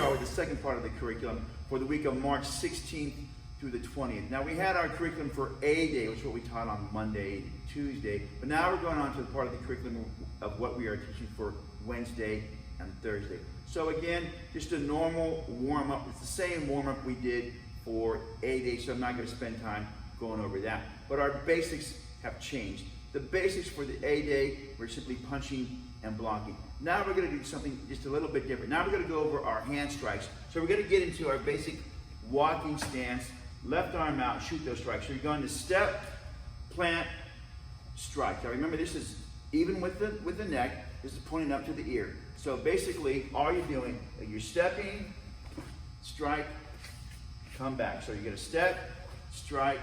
start with the second part of the curriculum for the week of March 16th through the 20th. Now we had our curriculum for A Day, which is what we taught on Monday, Tuesday, but now we're going on to the part of the curriculum of what we are teaching for Wednesday and Thursday. So again, just a normal warm-up. It's the same warm-up we did for A Day, so I'm not going to spend time going over that. But our basics have changed. The basics for the A Day were simply punching and blocking. Now we're going to do something just a little bit different. Now we're going to go over our hand strikes. So we're going to get into our basic walking stance, left arm out, Shuto strike. So you're going to step, plant, strike. Now remember, this is even with the neck. This is pointing up to the ear. So basically, all you're doing, you're stepping, strike, come back. So you're going to step, strike,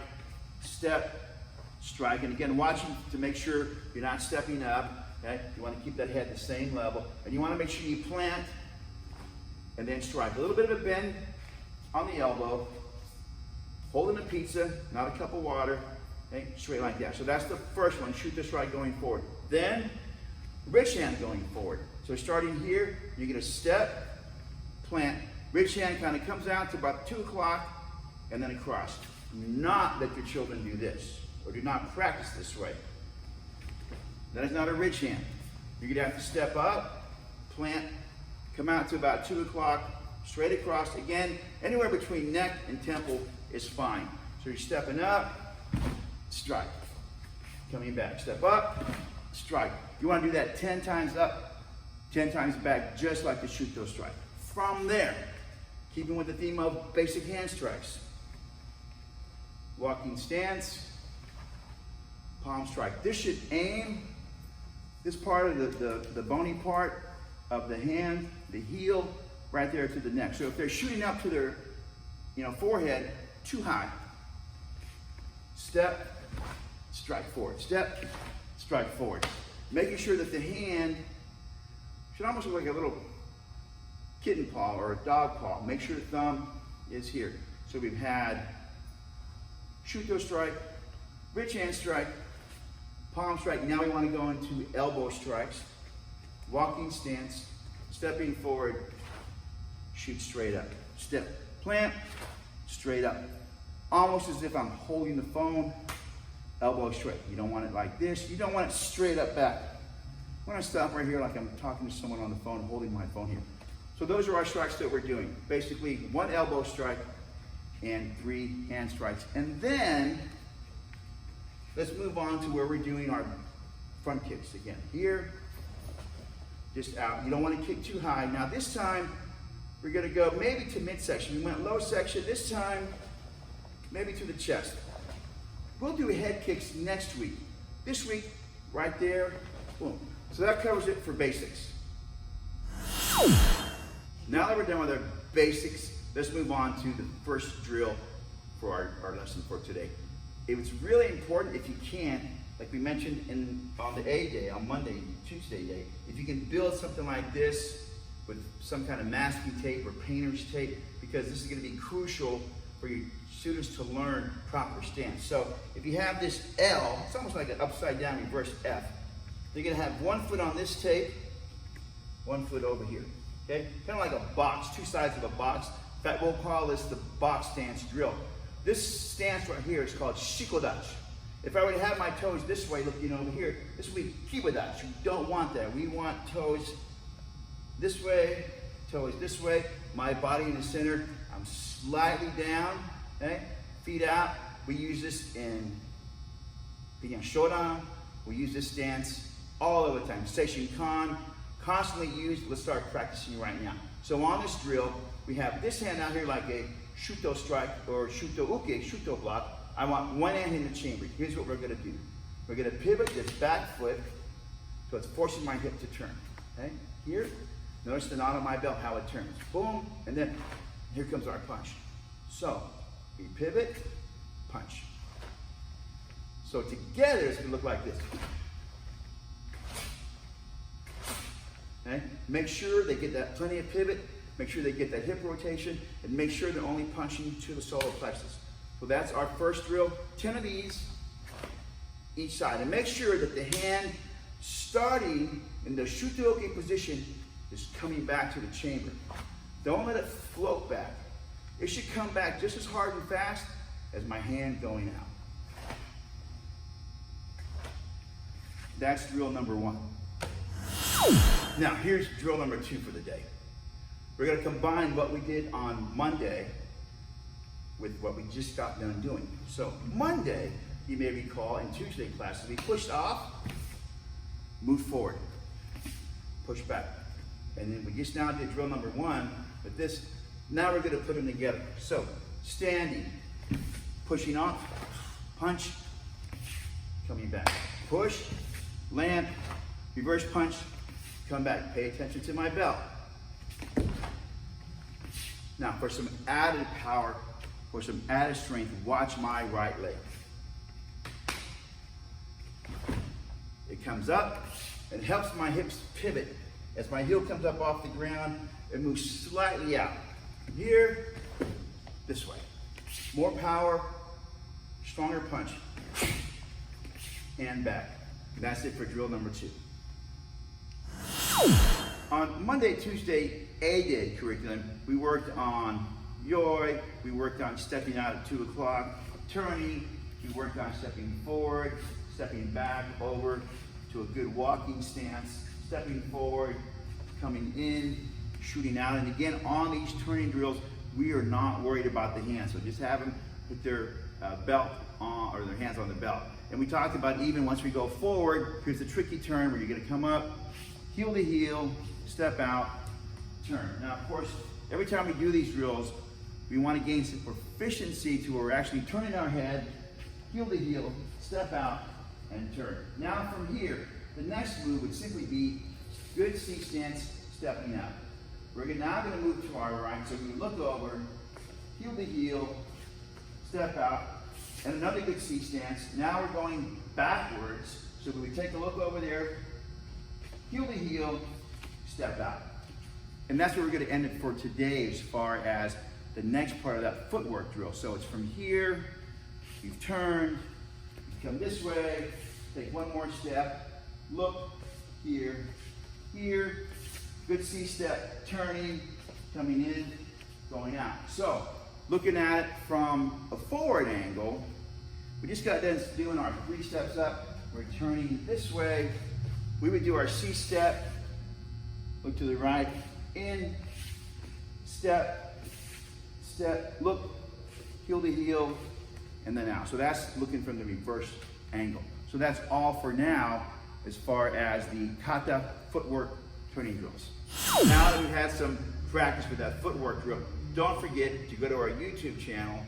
strike. And again, watching to make sure you're not stepping up. Okay? You want to keep that head the same level. And you want to make sure you plant and then strike. A little bit of a bend on the elbow, holding a pizza, not a cup of water, okay? Straight like that. So that's the first one, shoot the strike going forward. Then, rich hand going forward. So starting here, you're going to step, plant, rich hand kind of comes out to about 2 o'clock, and then across. Do not let your children do this, or do not practice this way. That is not a rich hand. You're going to have to step up, plant, come out to about 2 o'clock, straight across. Again, anywhere between neck and temple is fine. So you're stepping up, strike. Coming back, step up, strike. You want to do that 10 times up, 10 times back, just like the Shuto strike. From there, keeping with the theme of basic hand strikes. Walking stance, palm strike. This should aim this part of the bony part of the hand, the heel, right there to the neck. So if they're shooting up to their forehead, too high. Step, strike forward. Step, strike forward. Making sure that the hand should almost look like a little kitten paw or a dog paw. Make sure the thumb is here. So we've had Shuto strike, rich hand strike, palm strike. Now we want to go into elbow strikes. Walking stance, stepping forward, shoot straight up. Step, plant, straight up. Almost as if I'm holding the phone, elbow straight. You don't want it like this. You don't want it straight up back. I'm going to stop right here like I'm talking to someone on the phone, holding my phone here. So those are our strikes that we're doing. Basically, 1 elbow strike and 3 hand strikes. And then, let's move on to where we're doing our front kicks again. Here, just out. You don't want to kick too high. Now this time, we're going to go maybe to midsection. We went low section. This time, maybe to the chest. We'll do head kicks next week. This week, right there, boom. So that covers it for basics. Now that we're done with our basics, let's move on to the first drill for our lesson for today. It's really important, if you can, like we mentioned on the A Day, on Monday, Tuesday day, if you can build something like this with some kind of masking tape or painter's tape, because this is going to be crucial for your students to learn proper stance. So if you have this L, it's almost like an upside down reverse F. You're going to have 1 foot on this tape, 1 foot over here. Okay? Kind of like a box, 2 sides of a box. In fact, we'll call this the box stance drill. This stance right here is called shikodachi. If I were to have my toes this way, looking over here, this would be kibodachi. We don't want that. We want toes this way, toes this way, my body in the center. I'm slightly down, okay? Feet out. We use this in shodan. We use this stance all of the time. Seishin kan, constantly used. Let's start practicing right now. So on this drill, we have this hand out here like a Shuto strike or Shuto uke, Shuto block. I want one hand in the chamber. Here's what we're going to do. We're going to pivot this back foot so it's forcing my hip to turn. Okay? Here, notice the knot on my belt, how it turns. Boom, and then here comes our punch. So we pivot, punch. So together it's going to look like this. Okay? Make sure they get that plenty of pivot. Make sure they get that hip rotation, and make sure they're only punching to the solar plexus. So that's our first drill. 10 of these each side. And make sure that the hand starting in the Shuto position is coming back to the chamber. Don't let it float back. It should come back just as hard and fast as my hand going out. That's drill number 1. Now, here's drill number 2 for the day. We're going to combine what we did on Monday with what we just got done doing. So Monday, you may recall in Tuesday classes, we pushed off, moved forward, push back. And then we just now did drill number 1, but this, now we're going to put them together. So standing, pushing off, punch, coming back. Push, land, reverse punch, come back. Pay attention to my belt. Now for some added power, for some added strength, watch my right leg. It comes up, it helps my hips pivot. As my heel comes up off the ground, it moves slightly out. Here, this way. More power, stronger punch, and back. And that's it for drill number 2. On Monday, Tuesday, A-Day curriculum, we worked on yoi, we worked on stepping out at 2 o'clock, turning, we worked on stepping forward, stepping back over to a good walking stance, stepping forward, coming in, shooting out. And again, on these turning drills, we are not worried about the hands. So just have them put their belt on, or their hands on the belt. And we talked about even once we go forward, here's the tricky turn where you're gonna come up, heel to heel, step out, turn. Now, of course, every time we do these drills, we want to gain some proficiency to where we're actually turning our head, heel to heel, step out, and turn. Now from here, the next move would simply be good C stance, stepping out. We're now going to move to our right, so we look over, heel to heel, step out, and another good C stance. Now we're going backwards, so we take a look over there, heel to heel, step out. And that's where we're going to end it for today as far as the next part of that footwork drill. So it's from here, we've turned, come this way, take one more step, look, here, here, good C step, turning, coming in, going out. So looking at it from a forward angle, we just got done doing our 3 steps up, we're turning this way, we would do our C step, look to the right, in, step, step, look, heel to heel, and then out. So that's looking from the reverse angle. So that's all for now as far as the kata footwork turning drills. Now that we've had some practice with that footwork drill, don't forget to go to our YouTube channel.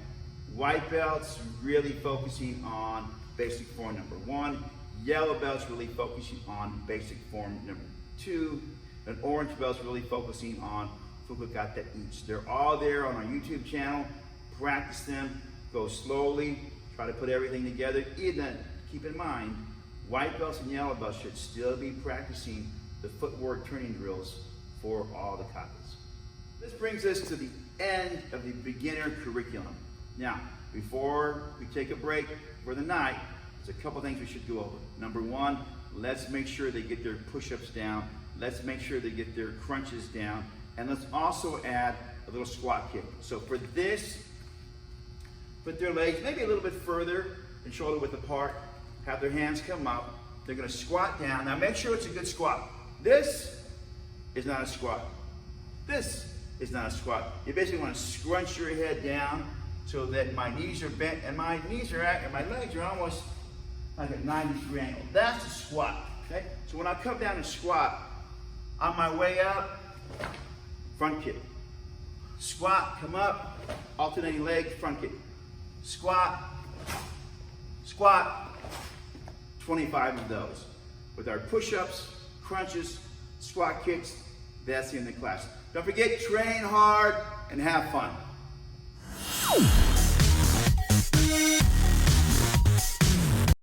White belts really focusing on basic form number 1. Yellow belts really focusing on basic form number 2. And orange belts really focusing on Fukukata each. They're all there on our YouTube channel. Practice them, go slowly, try to put everything together. Even keep in mind, white belts and yellow belts should still be practicing the footwork turning drills for all the katas. This brings us to the end of the beginner curriculum. Now, before we take a break for the night, there's a couple things we should go over. Number 1, let's make sure they get their push-ups down. Let's make sure they get their crunches down. And let's also add a little squat kick. So for this, put their legs maybe a little bit further and shoulder width apart. Have their hands come up. They're gonna squat down. Now make sure it's a good squat. This is not a squat. This is not a squat. You basically wanna scrunch your head down so that my knees are bent and my legs are almost like a 90-degree angle. That's a squat, okay? So when I come down and squat, on my way out, front kick. Squat, come up, alternating leg, front kick. Squat, squat, 25 of those. With our push-ups, crunches, squat kicks, that's the end of the class. Don't forget, train hard and have fun.